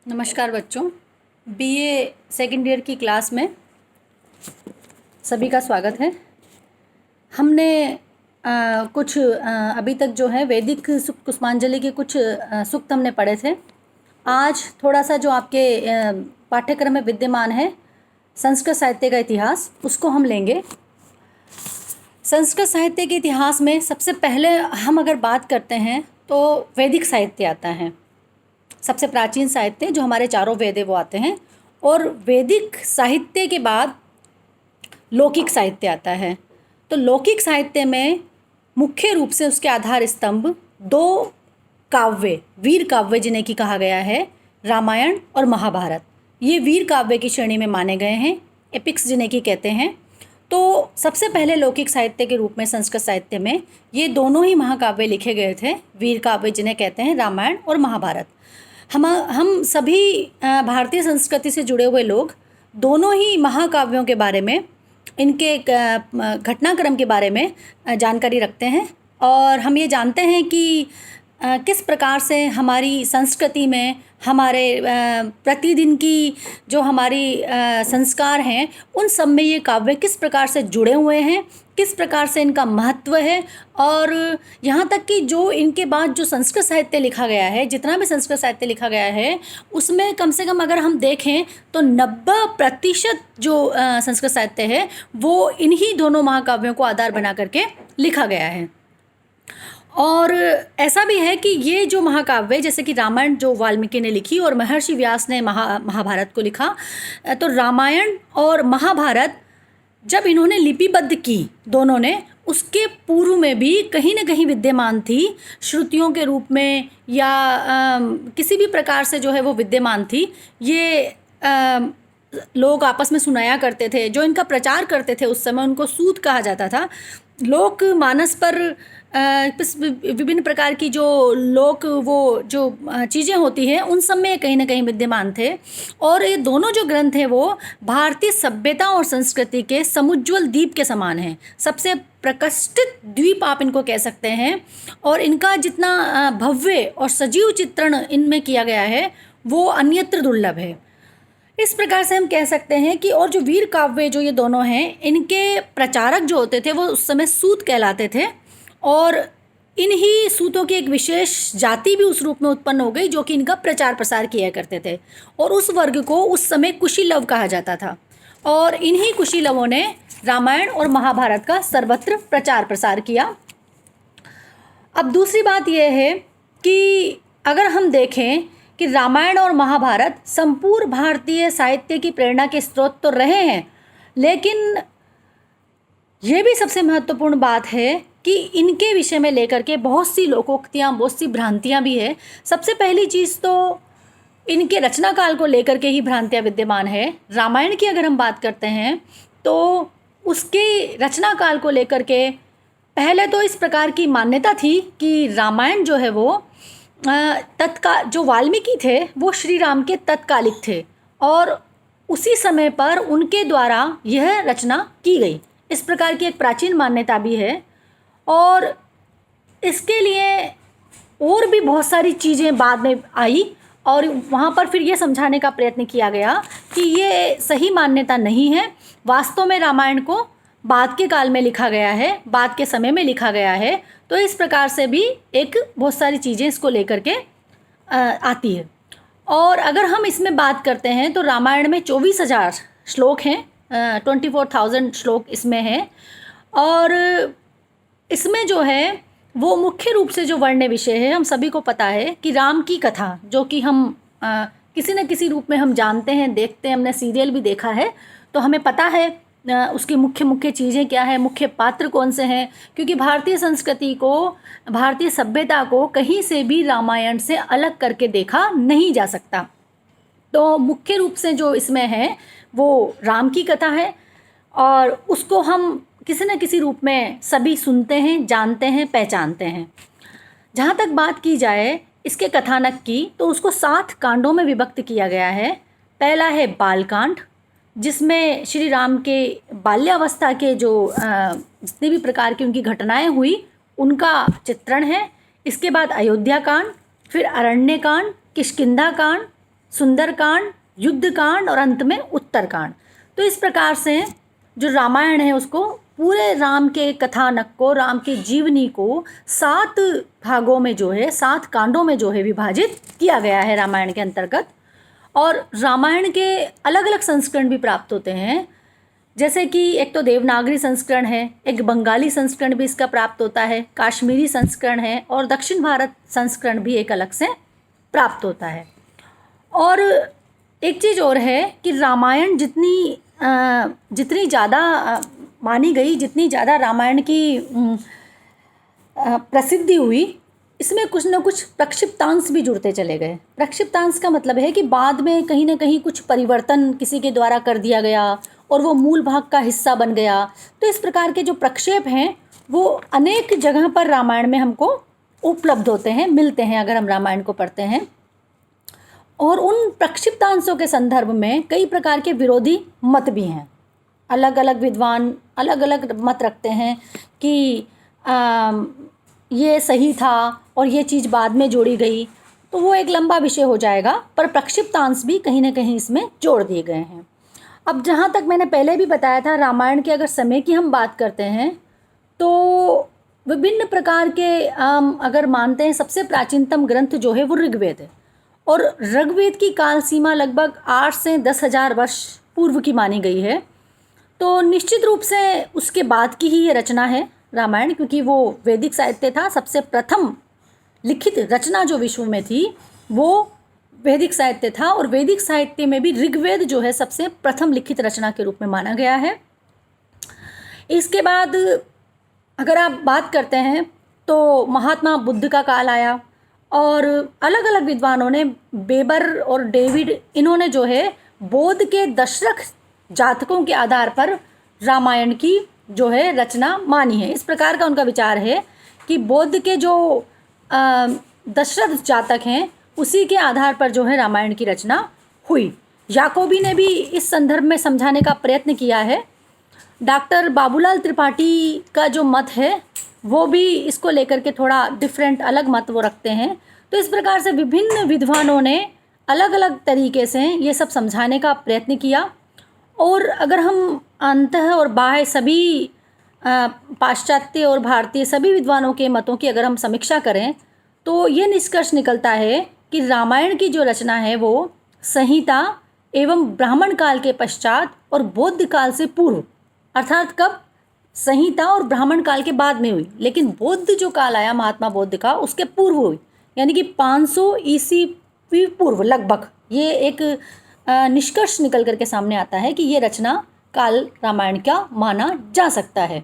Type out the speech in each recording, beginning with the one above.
नमस्कार बच्चों, BA second year की क्लास में सभी का स्वागत है। हमने कुछ अभी तक जो है वैदिक सूक्त कुसुमांजलि के कुछ सूक्त हमने पढ़े थे। आज थोड़ा सा जो आपके पाठ्यक्रम में विद्यमान है संस्कृत साहित्य का इतिहास, उसको हम लेंगे। संस्कृत साहित्य के इतिहास में सबसे पहले हम अगर बात करते हैं तो वैदिक साहित्य आता है। सबसे प्राचीन साहित्य जो हमारे चारों वेद है वो आते हैं, और वैदिक साहित्य के बाद लौकिक साहित्य आता है। तो लौकिक साहित्य में मुख्य रूप से उसके आधार स्तंभ दो काव्य, वीर काव्य जिन्हें की कहा गया है, रामायण और महाभारत। ये वीर काव्य की श्रेणी में माने गए हैं, एपिक्स जिन्हें की कहते हैं। तो सबसे पहले लौकिक साहित्य के रूप में संस्कृत साहित्य में ये दोनों ही महाकाव्य लिखे गए थे, वीर काव्य जिन्हें कहते हैं, रामायण और महाभारत। हम सभी भारतीय संस्कृति से जुड़े हुए लोग दोनों ही महाकाव्यों के बारे में, इनके घटनाक्रम के बारे में जानकारी रखते हैं, और हम ये जानते हैं कि किस प्रकार से हमारी संस्कृति में हमारे प्रतिदिन की जो हमारी संस्कार हैं उन सब में ये काव्य किस प्रकार से जुड़े हुए हैं, किस प्रकार से इनका महत्व है। और यहाँ तक कि जो इनके बाद जो संस्कृत साहित्य लिखा गया है, जितना भी संस्कृत साहित्य लिखा गया है उसमें कम से कम अगर हम देखें तो 90% जो संस्कृत साहित्य है वो इन्हीं दोनों महाकाव्यों को आधार बना करके लिखा गया है। और ऐसा भी है कि ये जो महाकाव्य, जैसे कि रामायण जो वाल्मीकि ने लिखी और महर्षि व्यास ने महाभारत को लिखा, तो रामायण और महाभारत जब इन्होंने लिपिबद्ध की दोनों ने, उसके पूर्व में भी कहीं ना कहीं विद्यमान थी, श्रुतियों के रूप में या किसी भी प्रकार से जो है वो विद्यमान थी। ये लोग आपस में सुनाया करते थे, जो इनका प्रचार करते थे उस समय उनको सूत कहा जाता था। लोक मानस पर विभिन्न प्रकार की जो चीज़ें होती हैं उन सब में कहीं ना कहीं विद्यमान थे। और ये दोनों जो ग्रंथ हैं वो भारतीय सभ्यता और संस्कृति के समुज्ज्वल दीप के समान हैं, सबसे प्रकाशित द्वीप आप इनको कह सकते हैं। और इनका जितना भव्य और सजीव चित्रण इनमें किया गया है वो अन्यत्र दुर्लभ है। इस प्रकार से हम कह सकते हैं कि और जो वीर काव्य जो ये दोनों हैं, इनके प्रचारक जो होते थे वो उस समय सूत कहलाते थे, और इन्हीं सूतों की एक विशेष जाति भी उस रूप में उत्पन्न हो गई जो कि इनका प्रचार प्रसार किया करते थे। और उस वर्ग को उस समय कुशीलव कहा जाता था, और इन्हीं कुशीलवों ने रामायण और महाभारत का सर्वत्र प्रचार प्रसार किया। अब दूसरी बात यह है कि अगर हम देखें कि रामायण और महाभारत संपूर्ण भारतीय साहित्य की प्रेरणा के स्रोत तो रहे हैं, लेकिन यह भी सबसे महत्वपूर्ण बात है कि इनके विषय में लेकर के बहुत सी लोकोक्तियाँ, बहुत सी भ्रांतियाँ भी है। सबसे पहली चीज़ तो इनके रचना काल को लेकर के ही भ्रांतियाँ विद्यमान है। रामायण की अगर हम बात करते हैं तो उसके रचना काल को लेकर के पहले तो इस प्रकार की मान्यता थी कि रामायण जो है वो जो वाल्मीकि थे वो श्री राम के तत्कालिक थे, और उसी समय पर उनके द्वारा यह रचना की गई। इस प्रकार की एक प्राचीन मान्यता भी है। और इसके लिए और भी बहुत सारी चीज़ें बाद में आई, और वहाँ पर फिर ये समझाने का प्रयत्न किया गया कि ये सही मान्यता नहीं है। वास्तव में रामायण को बाद के काल में लिखा गया है, बाद के समय में लिखा गया है। तो इस प्रकार से भी एक बहुत सारी चीज़ें इसको लेकर के आती है। और अगर हम इसमें बात करते हैं तो रामायण में 24,000 श्लोक हैं, 24,000 श्लोक इसमें हैं। और इसमें जो है वो मुख्य रूप से जो वर्ण्य विषय है, हम सभी को पता है कि राम की कथा, जो कि हम किसी न किसी रूप में हम जानते हैं, देखते हैं, हमने सीरियल भी देखा है, तो हमें पता है उसकी मुख्य चीज़ें क्या है, मुख्य पात्र कौन से हैं। क्योंकि भारतीय संस्कृति को, भारतीय सभ्यता को कहीं से भी रामायण से अलग करके देखा नहीं जा सकता। तो मुख्य रूप से जो इसमें है वो राम की कथा है, और उसको हम किसी न किसी रूप में सभी सुनते हैं, जानते हैं, पहचानते हैं। जहाँ तक बात की जाए इसके कथानक की, तो उसको 7 कांडों में विभक्त किया गया है। पहला है बालकांड, जिसमें श्री राम के बाल्यावस्था के जो जितने भी प्रकार की उनकी घटनाएं हुई उनका चित्रण है। इसके बाद अयोध्या कांड, फिर अरण्य कांड, किष्किंधा कांड, सुंदरकांड, युद्धकांड और अंत में उत्तरकांड। तो इस प्रकार से जो रामायण है उसको पूरे राम के कथानक को, राम की जीवनी को 7 भागों में जो है, 7 कांडों में जो है विभाजित किया गया है रामायण के अंतर्गत। और रामायण के अलग अलग संस्करण भी प्राप्त होते हैं, जैसे कि एक तो देवनागरी संस्करण है, एक बंगाली संस्करण भी इसका प्राप्त होता है, काश्मीरी संस्करण है और दक्षिण भारत संस्करण भी एक अलग से प्राप्त होता है। और एक चीज़ और है कि रामायण जितनी ज़्यादा मानी गई, जितनी ज़्यादा रामायण की प्रसिद्धि हुई, इसमें कुछ न कुछ प्रक्षिप्तांश भी जुड़ते चले गए। प्रक्षिप्तांश का मतलब है कि बाद में कहीं ना कहीं कुछ परिवर्तन किसी के द्वारा कर दिया गया और वो मूल भाग का हिस्सा बन गया। तो इस प्रकार के जो प्रक्षेप हैं वो अनेक जगह पर रामायण में हमको उपलब्ध होते हैं, मिलते हैं अगर हम रामायण को पढ़ते हैं। और उन प्रक्षिप्तांशों के संदर्भ में कई प्रकार के विरोधी मत भी हैं। अलग अलग विद्वान अलग अलग मत रखते हैं कि ये सही था और ये चीज़ बाद में जोड़ी गई, तो वो एक लंबा विषय हो जाएगा। पर प्रक्षिप्तांश भी कहीं ना कहीं इसमें जोड़ दिए गए हैं। अब जहाँ तक मैंने पहले भी बताया था, रामायण के अगर समय की हम बात करते हैं तो विभिन्न प्रकार के अगर मानते हैं सबसे प्राचीनतम ग्रंथ जो है वो ऋग्वेद है। और ऋग्वेद की काल सीमा लगभग 8 से 10,000 वर्ष पूर्व की मानी गई है। तो निश्चित रूप से उसके बाद की ही ये रचना है रामायण, क्योंकि वो वैदिक साहित्य था। सबसे प्रथम लिखित रचना जो विश्व में थी वो वैदिक साहित्य था, और वैदिक साहित्य में भी ऋग्वेद जो है सबसे प्रथम लिखित रचना के रूप में माना गया है। इसके बाद अगर आप बात करते हैं तो महात्मा बुद्ध का काल आया, और अलग अलग विद्वानों ने, बेबर और डेविड, इन्होंने जो है बौद्ध के दशरथ जातकों के आधार पर रामायण की जो है रचना मानी है। इस प्रकार का उनका विचार है कि बौद्ध के जो दशरथ जातक हैं उसी के आधार पर जो है रामायण की रचना हुई। याकोबी ने भी इस संदर्भ में समझाने का प्रयत्न किया है। डॉक्टर बाबूलाल त्रिपाठी का जो मत है वो भी इसको लेकर के थोड़ा डिफरेंट अलग मत वो रखते हैं। तो इस प्रकार से विभिन्न विद्वानों ने अलग अलग तरीके से ये सब समझाने का प्रयत्न किया। और अगर हम अंतः और बाह्य सभी पाश्चात्य और भारतीय सभी विद्वानों के मतों की अगर हम समीक्षा करें तो ये निष्कर्ष निकलता है कि रामायण की जो रचना है वो संहिता एवं ब्राह्मण काल के पश्चात और बौद्ध काल से पूर्व, अर्थात कब, संहिता और ब्राह्मण काल के बाद में हुई, लेकिन बौद्ध जो काल आया महात्मा बौद्ध का उसके पूर्व हुई, यानी कि 500 ईस्वी पूर्व लगभग। ये एक निष्कर्ष निकल करके सामने आता है कि ये रचना काल रामायण का माना जा सकता है।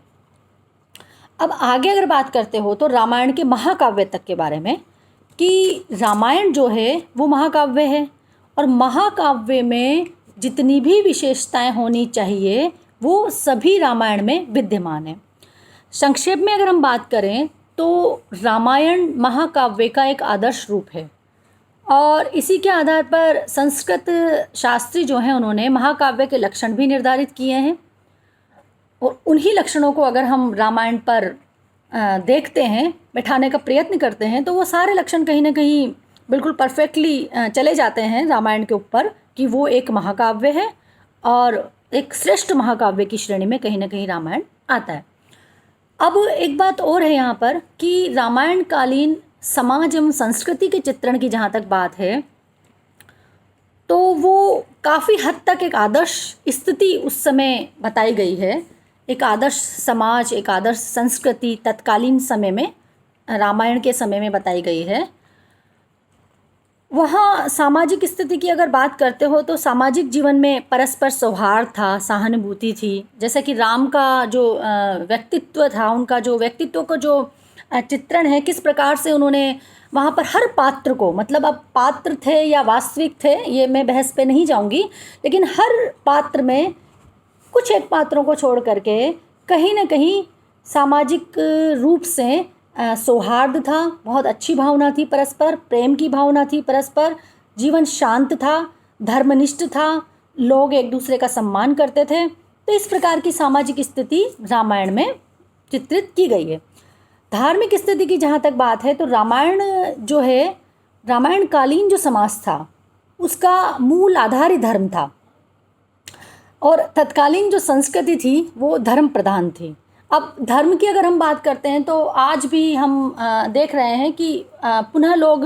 अब आगे अगर बात करते हो तो रामायण के महाकाव्य तक के बारे में, कि रामायण जो है वो महाकाव्य है, और महाकाव्य में जितनी भी विशेषताएं होनी चाहिए वो सभी रामायण में विद्यमान है। संक्षेप में अगर हम बात करें तो रामायण महाकाव्य का एक आदर्श रूप है, और इसी के आधार पर संस्कृत शास्त्री जो हैं उन्होंने महाकाव्य के लक्षण भी निर्धारित किए हैं। और उन्हीं लक्षणों को अगर हम रामायण पर देखते हैं, बैठाने का प्रयत्न करते हैं, तो वो सारे लक्षण कहीं ना कहीं बिल्कुल परफेक्टली चले जाते हैं रामायण के ऊपर, कि वो एक महाकाव्य है और एक श्रेष्ठ महाकाव्य की श्रेणी में कहीं ना कहीं रामायण आता है। अब एक बात और है यहाँ पर कि रामायण कालीन समाज एवं संस्कृति के चित्रण की जहाँ तक बात है तो वो काफ़ी हद तक एक आदर्श स्थिति उस समय बताई गई है। एक आदर्श समाज, एक आदर्श संस्कृति तत्कालीन समय में, रामायण के समय में बताई गई है। वहाँ सामाजिक स्थिति की अगर बात करते हो तो सामाजिक जीवन में परस्पर सौहार्द था, सहानुभूति थी। जैसे कि राम का जो व्यक्तित्व था, उनका जो व्यक्तित्व को जो चित्रण है, किस प्रकार से उन्होंने वहाँ पर हर पात्र को, मतलब अब पात्र थे या वास्तविक थे ये मैं बहस पे नहीं जाऊँगी, लेकिन हर पात्र में कुछ एक पात्रों को छोड़ करके कहीं ना कहीं सामाजिक रूप से सौहार्द था, बहुत अच्छी भावना थी, परस्पर प्रेम की भावना थी, परस्पर जीवन शांत था, धर्मनिष्ठ था, लोग एक दूसरे का सम्मान करते थे। तो इस प्रकार की सामाजिक स्थिति रामायण में चित्रित की गई है। धार्मिक स्थिति की जहाँ तक बात है तो रामायण जो है, रामायण कालीन जो समाज था उसका मूल आधार ही धर्म था और तत्कालीन जो संस्कृति थी वो धर्म प्रधान थी। अब धर्म की अगर हम बात करते हैं तो आज भी हम देख रहे हैं कि पुनः लोग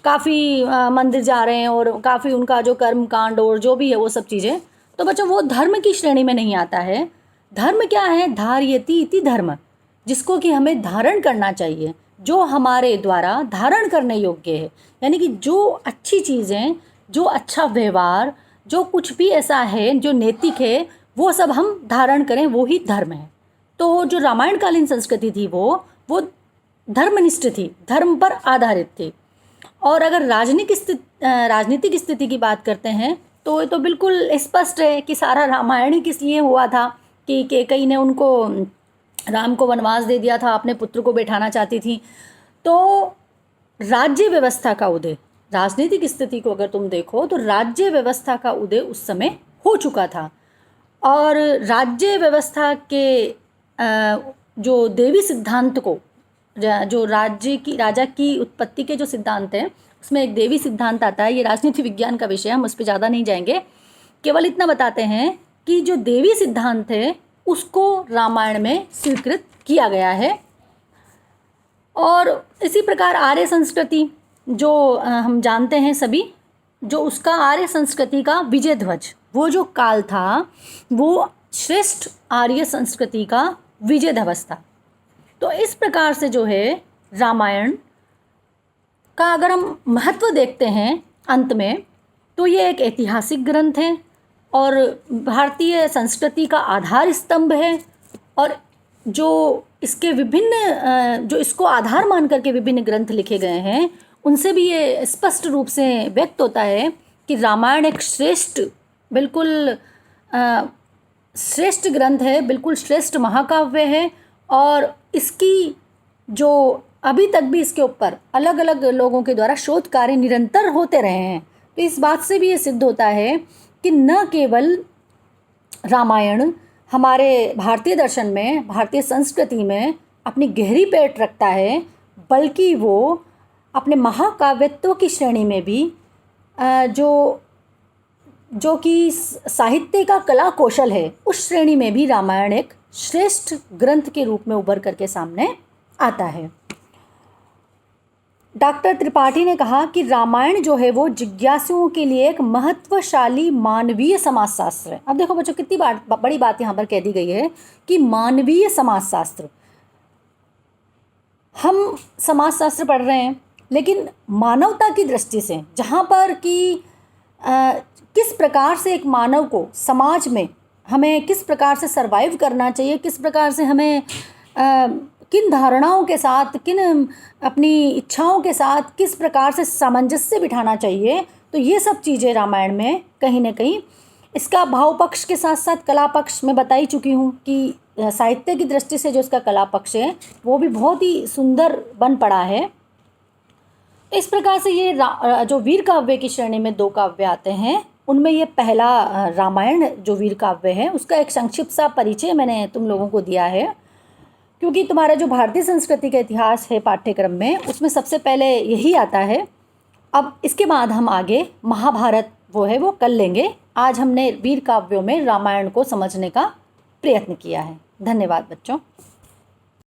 काफ़ी मंदिर जा रहे हैं और काफ़ी उनका जो कर्म कांड और जो भी है वो सब चीज़ें, तो बच्चों वो धर्म की श्रेणी में नहीं आता है। धर्म क्या है? धार्यति इति धर्म, जिसको कि हमें धारण करना चाहिए, जो हमारे द्वारा धारण करने योग्य है। यानी कि जो अच्छी चीज़ें, जो अच्छा व्यवहार, जो कुछ भी ऐसा है जो नैतिक है, वो सब हम धारण करें, वो ही धर्म है। तो जो रामायण कालीन संस्कृति थी वो धर्मनिष्ठ थी, धर्म पर आधारित थी। और अगर राजनीतिक स्थिति की बात करते हैं तो ये तो बिल्कुल स्पष्ट है कि सारा रामायण ही किस लिए हुआ था कि कैकेयी ने उनको राम को वनवास दे दिया था, अपने पुत्र को बैठाना चाहती थी। तो राज्य व्यवस्था का उदय, राजनीतिक स्थिति को अगर तुम देखो तो राज्य व्यवस्था का उदय उस समय हो चुका था। और राज्य व्यवस्था के जो देवी सिद्धांत को, जो राजा की उत्पत्ति के जो सिद्धांत हैं उसमें एक देवी सिद्धांत आता है। ये राजनीति विज्ञान का विषय है, हम उस पर ज़्यादा नहीं जाएंगे, केवल इतना बताते हैं कि जो देवी सिद्धांत है उसको रामायण में स्वीकृत किया गया है। और इसी प्रकार आर्य संस्कृति जो हम जानते हैं सभी, जो उसका आर्य संस्कृति का विजय ध्वज, वो जो काल था वो श्रेष्ठ आर्य संस्कृति का विजय ध्वज था। तो इस प्रकार से जो है रामायण का अगर हम महत्व देखते हैं अंत में, तो ये एक ऐतिहासिक ग्रंथ है और भारतीय संस्कृति का आधार स्तंभ है। और जो इसके विभिन्न जो इसको आधार मान करके विभिन्न ग्रंथ लिखे गए हैं, उनसे भी ये स्पष्ट रूप से व्यक्त होता है कि रामायण एक श्रेष्ठ, बिल्कुल श्रेष्ठ ग्रंथ है, बिल्कुल श्रेष्ठ महाकाव्य है। और इसकी जो अभी तक भी इसके ऊपर अलग अलग लोगों के द्वारा शोध कार्य निरंतर होते रहे हैं। तो इस बात से भी ये सिद्ध होता है कि न केवल रामायण हमारे भारतीय दर्शन में, भारतीय संस्कृति में अपनी गहरी पेट रखता है, बल्कि वो अपने महाकाव्यत्व की श्रेणी में भी जो कि साहित्य का कला कौशल है, उस श्रेणी में भी रामायण एक श्रेष्ठ ग्रंथ के रूप में उभर करके सामने आता है। डॉक्टर त्रिपाठी ने कहा कि रामायण जो है वो जिज्ञासुओं के लिए एक महत्वशाली मानवीय समाजशास्त्र है। अब देखो बच्चों, कितनी बड़ी बात यहाँ पर कह दी गई है कि मानवीय समाजशास्त्र। हम समाजशास्त्र पढ़ रहे हैं, लेकिन मानवता की दृष्टि से, जहाँ पर कि किस प्रकार से एक मानव को समाज में हमें किस प्रकार से सरवाइव करना चाहिए, किस प्रकार से हमें किन धारणाओं के साथ, किन अपनी इच्छाओं के साथ किस प्रकार से सामंजस्य बिठाना चाहिए, तो ये सब चीज़ें रामायण में कहीं ना कहीं, इसका भाव पक्ष के साथ साथ कला पक्ष में बता ही चुकी हूँ कि साहित्य की दृष्टि से जो इसका कला पक्ष है वो भी बहुत ही सुंदर बन पड़ा है। इस प्रकार से ये जो वीर काव्य की श्रेणी में 2 काव्य आते हैं, उनमें ये पहला रामायण जो वीर काव्य है उसका एक संक्षिप्त सा परिचय मैंने तुम लोगों को दिया है, क्योंकि तुम्हारा जो भारतीय संस्कृति का इतिहास है पाठ्यक्रम में, उसमें सबसे पहले यही आता है। अब इसके बाद हम आगे महाभारत वो कल लेंगे। आज हमने वीर काव्यों में रामायण को समझने का प्रयत्न किया है। धन्यवाद बच्चों।